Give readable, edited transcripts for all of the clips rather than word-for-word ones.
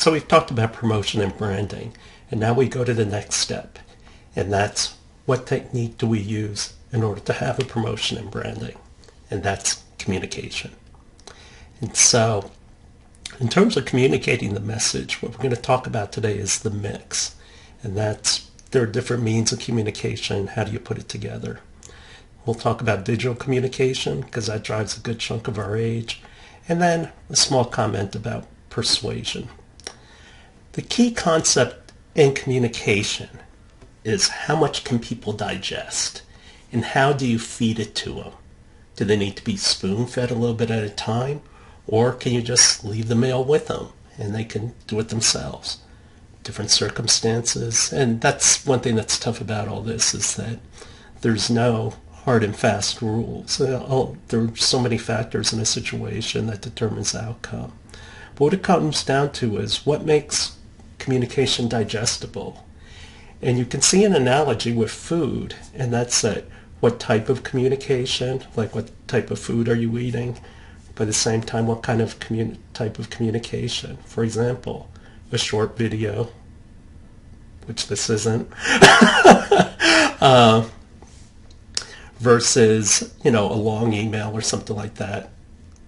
So we've talked about promotion and branding, and now we go to the next step, and that's what technique do we use in order to have a promotion and branding, and that's communication. And so in terms of communicating the message, what we're going to talk about today is the mix, and that's there are different means of communication. How do you put it together? We'll talk about digital communication because that drives a good chunk of our age, and then a small comment about persuasion. The key concept in communication is how much can people digest and how do you feed it to them? Do they need to be spoon-fed a little bit at a time, or can you just leave the mail with them and they can do it themselves? Different circumstances, and that's one thing that's tough about all this is that there's no hard and fast rules. There are so many factors in a situation that determines the outcome. But what it comes down to is what makes communication digestible. And you can see an analogy with food, and that's that what type of communication, like what type of food are you eating, but at the same time what kind of type of communication. For example, a short video, which this isn't, versus, a long email or something like that.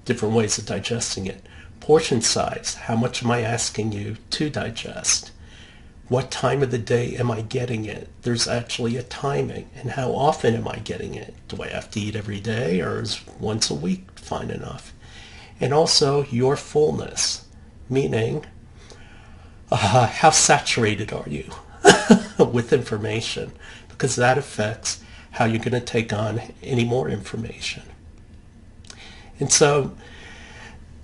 Different ways of digesting it. Portion size, how much am I asking you to digest? What time of the day am I getting it? There's actually a timing. And how often am I getting it? Do I have to eat every day, or is once a week fine enough? And also your fullness, meaning how saturated are you with information? Because that affects how you're going to take on any more information. And so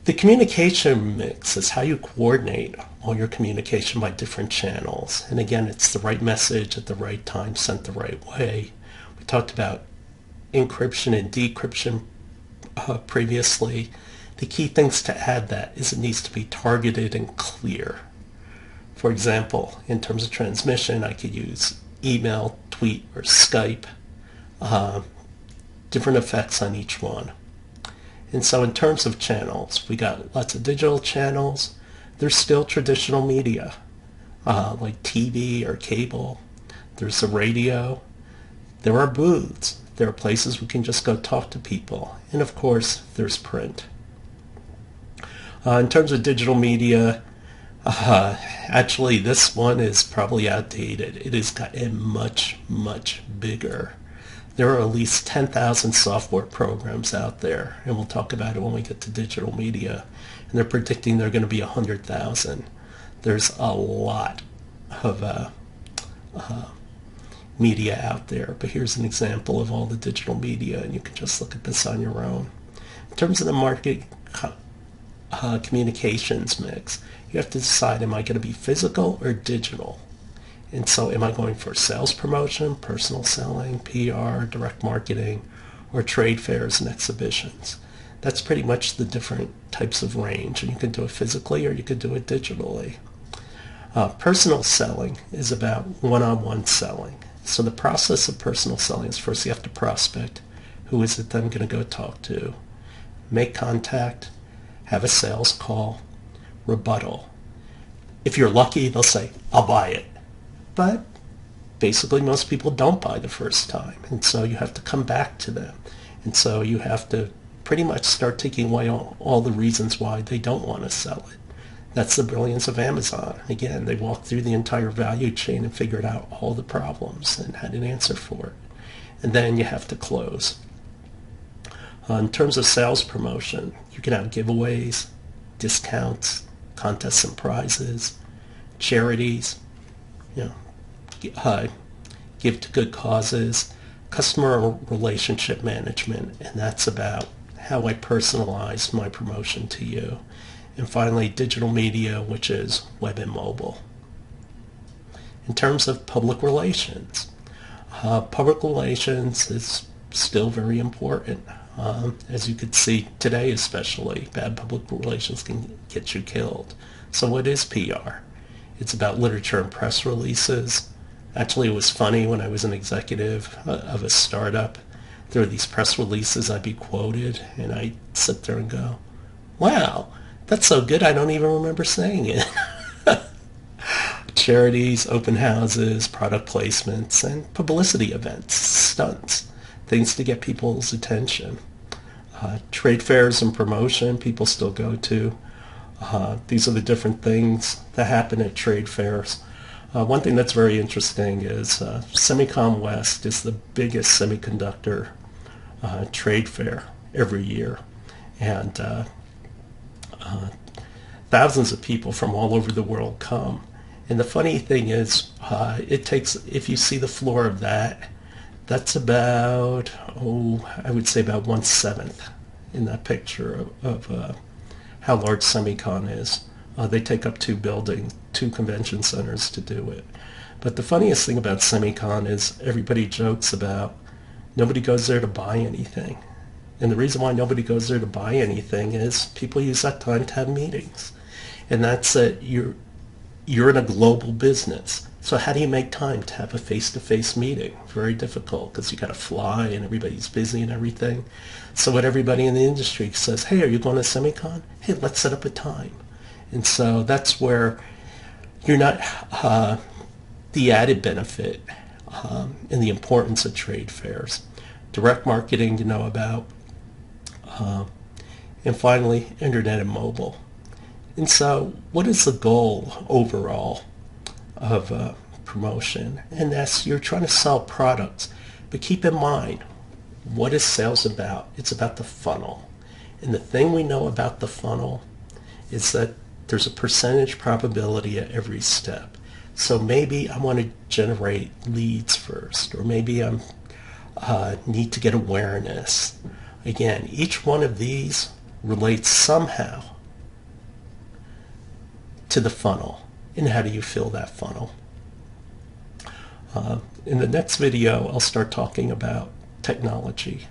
the communication mix is how you coordinate all your communication by different channels. And again, it's the right message at the right time, sent the right way. We talked about encryption and decryption previously. The key things to add that is it needs to be targeted and clear. For example, in terms of transmission, I could use email, tweet, or Skype. Different effects on each one. And so in terms of channels, we got lots of digital channels. There's still traditional media, like TV or cable. There's the radio. There are booths. There are places we can just go talk to people. And of course, there's print. In terms of digital media, actually this one is probably outdated. It has gotten much, much bigger. There are at least 10,000 software programs out there, and we'll talk about it when we get to digital media. And they're predicting there are going to be 100,000. There's a lot of media out there, but here's an example of all the digital media, and you can just look at this on your own. In terms of the market communications mix, you have to decide, am I going to be physical or digital? And so am I going for sales promotion, personal selling, PR, direct marketing, or trade fairs and exhibitions? That's pretty much the different types of range. And you can do it physically or you could do it digitally. Personal selling is about one-on-one selling. So the process of personal selling is first you have to prospect. Who is it that I'm going to go talk to? Make contact, have a sales call, rebuttal. If you're lucky, they'll say, I'll buy it. But basically most people don't buy the first time, and so you have to come back to them. And so you have to pretty much start taking away all the reasons why they don't want to sell it. That's the brilliance of Amazon. Again, they walked through the entire value chain and figured out all the problems and had an answer for it. And then you have to close. In terms of sales promotion, you can have giveaways, discounts, contests and prizes, charities, give to good causes, customer relationship management, and that's about how I personalize my promotion to you. And finally, digital media, which is web and mobile. In terms of public relations is still very important. As you could see today especially, bad public relations can get you killed. So what is PR? It's about literature and press releases. Actually, it was funny when I was an executive of a startup. There were these press releases I'd be quoted, and I'd sit there and go, wow, that's so good I don't even remember saying it. charities, open houses, product placements, and publicity events, stunts, things to get people's attention. Trade fairs and promotion, people still go to. These are the different things that happen at trade fairs. One thing that's very interesting is Semicon West is the biggest semiconductor trade fair every year. And thousands of people from all over the world come. And the funny thing is, it takes, if you see the floor of that, that's about, I would say about 1/7 in that picture of how large Semicon is. They take up 2 buildings, 2 convention centers to do it. But the funniest thing about Semicon is everybody jokes about nobody goes there to buy anything. And the reason why nobody goes there to buy anything is people use that time to have meetings. And that's that you're in a global business. So how do you make time to have a face-to-face meeting? Very difficult because you got to fly and everybody's busy and everything. So what everybody in the industry says, hey, are you going to Semicon? Hey, let's set up a time. And so that's where you're not the added benefit and the importance of trade fairs. Direct marketing to know about. And finally, internet and mobile. And so what is the goal overall of promotion? And that's you're trying to sell products. But keep in mind, what is sales about? It's about the funnel. And the thing we know about the funnel is that there's a percentage probability at every step. So maybe I want to generate leads first, or maybe I need to get awareness. Again, each one of these relates somehow to the funnel. And how do you fill that funnel? In the next video, I'll start talking about technology.